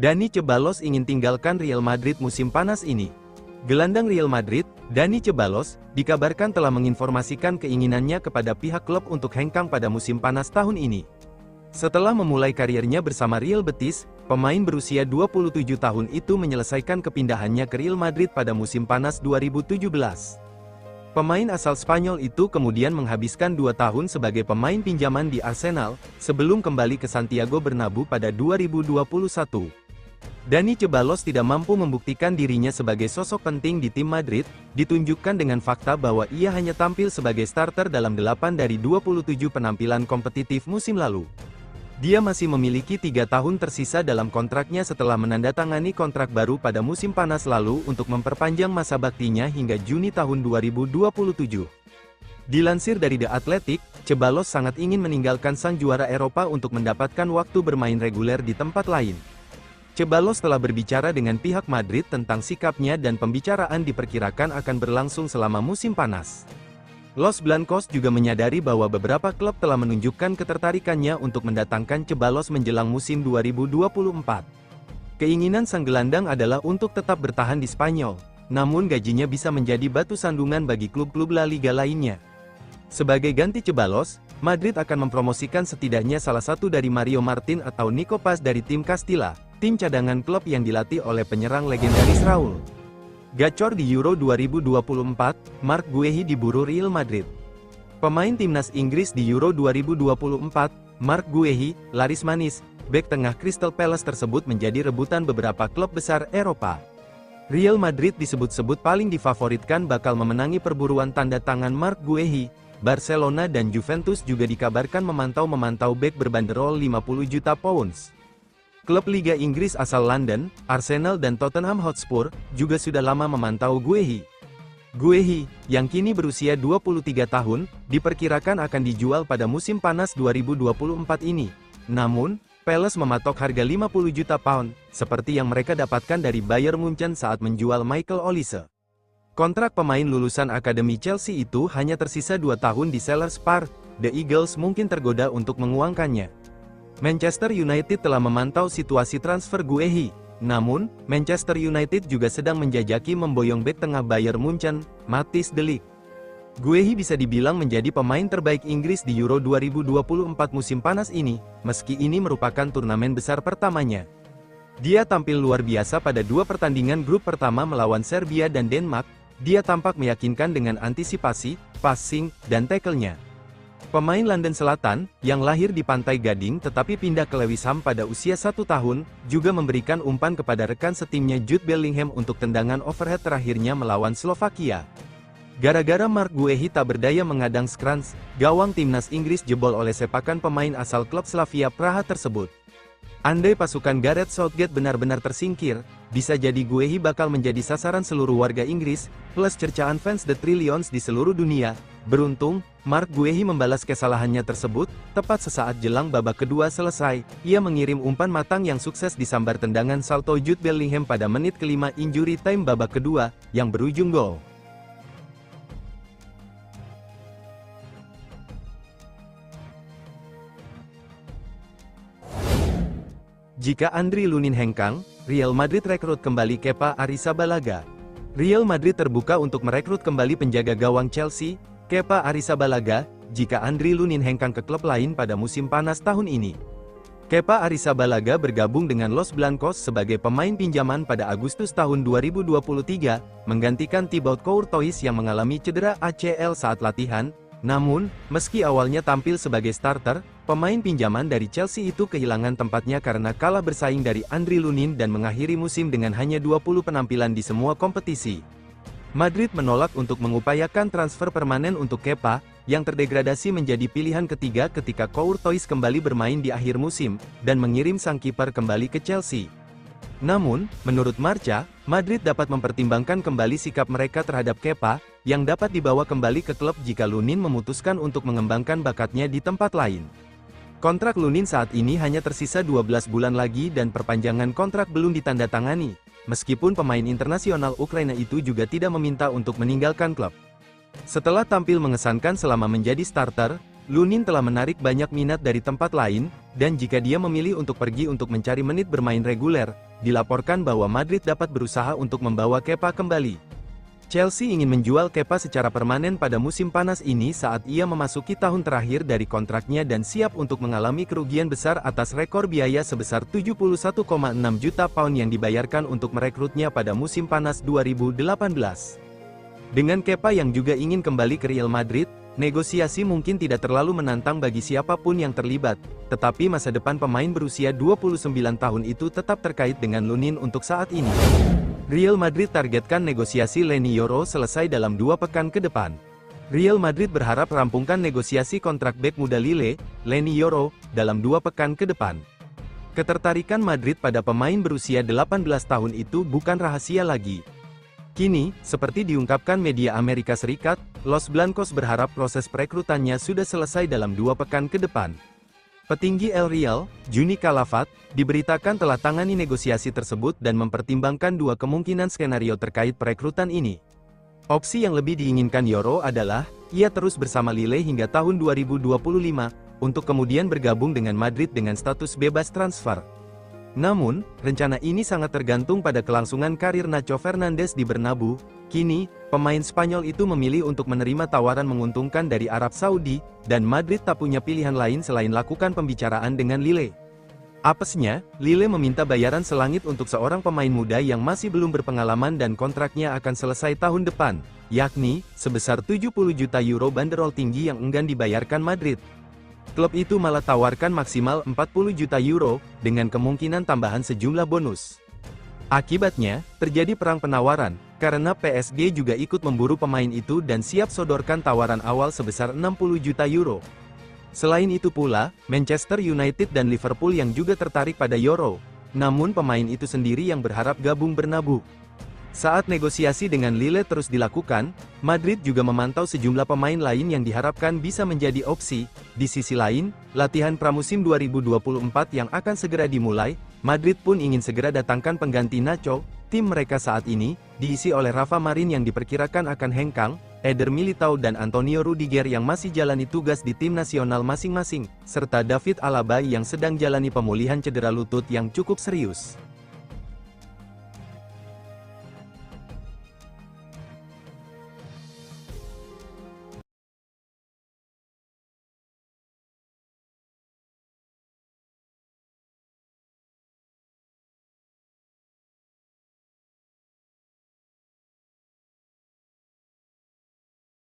Dani Ceballos ingin tinggalkan Real Madrid musim panas ini. Gelandang Real Madrid, Dani Ceballos, dikabarkan telah menginformasikan keinginannya kepada pihak klub untuk hengkang pada musim panas tahun ini. Setelah memulai karirnya bersama Real Betis, pemain berusia 27 tahun itu menyelesaikan kepindahannya ke Real Madrid pada musim panas 2017. Pemain asal Spanyol itu kemudian menghabiskan 2 tahun sebagai pemain pinjaman di Arsenal, sebelum kembali ke Santiago Bernabeu pada 2021. Dani Ceballos tidak mampu membuktikan dirinya sebagai sosok penting di tim Madrid, ditunjukkan dengan fakta bahwa ia hanya tampil sebagai starter dalam 8 dari 27 penampilan kompetitif musim lalu. Dia masih memiliki 3 tahun tersisa dalam kontraknya setelah menandatangani kontrak baru pada musim panas lalu untuk memperpanjang masa baktinya hingga Juni tahun 2027. Dilansir dari The Athletic, Ceballos sangat ingin meninggalkan sang juara Eropa untuk mendapatkan waktu bermain reguler di tempat lain. Ceballos telah berbicara dengan pihak Madrid tentang sikapnya dan pembicaraan diperkirakan akan berlangsung selama musim panas. Los Blancos juga menyadari bahwa beberapa klub telah menunjukkan ketertarikannya untuk mendatangkan Ceballos menjelang musim 2024. Keinginan sang gelandang adalah untuk tetap bertahan di Spanyol, namun gajinya bisa menjadi batu sandungan bagi klub-klub La Liga lainnya. Sebagai ganti Ceballos, Madrid akan mempromosikan setidaknya salah satu dari Mario Martin atau Nico Paz dari tim Castilla, tim cadangan klub yang dilatih oleh penyerang legendaris Raul. Gacor di Euro 2024, Marc Guehi diburu Real Madrid. Pemain timnas Inggris di Euro 2024, Marc Guehi, laris manis, bek tengah Crystal Palace tersebut menjadi rebutan beberapa klub besar Eropa. Real Madrid disebut-sebut paling difavoritkan bakal memenangi perburuan tanda tangan Marc Guehi. Barcelona dan Juventus juga dikabarkan memantau bek berbanderol 50 juta pounds. Klub Liga Inggris asal London, Arsenal dan Tottenham Hotspur, juga sudah lama memantau Guehi. Guehi, yang kini berusia 23 tahun, diperkirakan akan dijual pada musim panas 2024 ini. Namun, Palace mematok harga 50 juta pound, seperti yang mereka dapatkan dari Bayern Munchen saat menjual Michael Olise. Kontrak pemain lulusan Akademi Chelsea itu hanya tersisa 2 tahun di Selhurst Park. The Eagles mungkin tergoda untuk menguangkannya. Manchester United telah memantau situasi transfer Guehi, namun, Manchester United juga sedang menjajaki memboyong bek tengah Bayern Munchen, Matthijs de Ligt. Guehi bisa dibilang menjadi pemain terbaik Inggris di Euro 2024 musim panas ini, meski ini merupakan turnamen besar pertamanya. Dia tampil luar biasa pada 2 pertandingan grup pertama melawan Serbia dan Denmark. Dia tampak meyakinkan dengan antisipasi, passing, dan tackle-nya. Pemain London Selatan, yang lahir di Pantai Gading tetapi pindah ke Lewisham pada usia 1 tahun, juga memberikan umpan kepada rekan setimnya Jude Bellingham untuk tendangan overhead terakhirnya melawan Slovakia. Gara-gara Marc Guehi tak berdaya mengadang Scrans, gawang timnas Inggris jebol oleh sepakan pemain asal klub Slavia Praha tersebut. Andai pasukan Gareth Southgate benar-benar tersingkir, bisa jadi Guehi bakal menjadi sasaran seluruh warga Inggris, plus cercaan fans The Trillions di seluruh dunia. Beruntung, Marc Guehi membalas kesalahannya tersebut, tepat sesaat jelang babak kedua selesai. Ia mengirim umpan matang yang sukses disambar tendangan salto Jude Bellingham pada menit ke-5 injury time babak kedua, yang berujung gol. Jika Andriy Lunin hengkang, Real Madrid rekrut kembali Kepa Arrizabalaga. Real Madrid terbuka untuk merekrut kembali penjaga gawang Chelsea, Kepa Arrizabalaga, jika Andriy Lunin hengkang ke klub lain pada musim panas tahun ini. Kepa Arrizabalaga bergabung dengan Los Blancos sebagai pemain pinjaman pada Agustus tahun 2023, menggantikan Thibaut Courtois yang mengalami cedera ACL saat latihan. Namun, meski awalnya tampil sebagai starter, pemain pinjaman dari Chelsea itu kehilangan tempatnya karena kalah bersaing dari Andriy Lunin dan mengakhiri musim dengan hanya 20 penampilan di semua kompetisi. Madrid menolak untuk mengupayakan transfer permanen untuk Kepa, yang terdegradasi menjadi pilihan ketiga ketika Courtois kembali bermain di akhir musim, dan mengirim sang kiper kembali ke Chelsea. Namun, menurut Marca, Madrid dapat mempertimbangkan kembali sikap mereka terhadap Kepa, yang dapat dibawa kembali ke klub jika Lunin memutuskan untuk mengembangkan bakatnya di tempat lain. Kontrak Lunin saat ini hanya tersisa 12 bulan lagi dan perpanjangan kontrak belum ditandatangani, meskipun pemain internasional Ukraina itu juga tidak meminta untuk meninggalkan klub. Setelah tampil mengesankan selama menjadi starter, Lunin telah menarik banyak minat dari tempat lain, dan jika dia memilih untuk pergi untuk mencari menit bermain reguler, dilaporkan bahwa Madrid dapat berusaha untuk membawa Kepa kembali. Chelsea ingin menjual Kepa secara permanen pada musim panas ini saat ia memasuki tahun terakhir dari kontraknya dan siap untuk mengalami kerugian besar atas rekor biaya sebesar 71,6 juta pound yang dibayarkan untuk merekrutnya pada musim panas 2018. Dengan Kepa yang juga ingin kembali ke Real Madrid, negosiasi mungkin tidak terlalu menantang bagi siapapun yang terlibat, tetapi masa depan pemain berusia 29 tahun itu tetap terkait dengan Lunin untuk saat ini. Real Madrid targetkan negosiasi Leny Yoro selesai dalam 2 pekan ke depan. Real Madrid berharap rampungkan negosiasi kontrak bek muda Lille, Leny Yoro, dalam 2 pekan ke depan. Ketertarikan Madrid pada pemain berusia 18 tahun itu bukan rahasia lagi. Kini, seperti diungkapkan media Amerika Serikat, Los Blancos berharap proses perekrutannya sudah selesai dalam 2 pekan ke depan. Petinggi El Real, Juni Calafat, diberitakan telah tangani negosiasi tersebut dan mempertimbangkan 2 kemungkinan skenario terkait perekrutan ini. Opsi yang lebih diinginkan Yoro adalah, ia terus bersama Lille hingga tahun 2025, untuk kemudian bergabung dengan Madrid dengan status bebas transfer. Namun, rencana ini sangat tergantung pada kelangsungan karir Nacho Fernandes di Bernabeu. Kini, pemain Spanyol itu memilih untuk menerima tawaran menguntungkan dari Arab Saudi, dan Madrid tak punya pilihan lain selain lakukan pembicaraan dengan Lille. Apesnya, Lille meminta bayaran selangit untuk seorang pemain muda yang masih belum berpengalaman dan kontraknya akan selesai tahun depan, yakni, sebesar 70 juta euro banderol tinggi yang enggan dibayarkan Madrid. Klub itu malah tawarkan maksimal 40 juta euro, dengan kemungkinan tambahan sejumlah bonus. Akibatnya, terjadi perang penawaran, karena PSG juga ikut memburu pemain itu dan siap sodorkan tawaran awal sebesar 60 juta euro. Selain itu pula, Manchester United dan Liverpool yang juga tertarik pada Yoro, namun pemain itu sendiri yang berharap gabung Bernabeu. Saat negosiasi dengan Lille terus dilakukan, Madrid juga memantau sejumlah pemain lain yang diharapkan bisa menjadi opsi. Di sisi lain, latihan pramusim 2024 yang akan segera dimulai, Madrid pun ingin segera datangkan pengganti Nacho. Tim mereka saat ini, diisi oleh Rafa Marin yang diperkirakan akan hengkang, Eder Militao dan Antonio Rudiger yang masih jalani tugas di tim nasional masing-masing, serta David Alaba yang sedang jalani pemulihan cedera lutut yang cukup serius.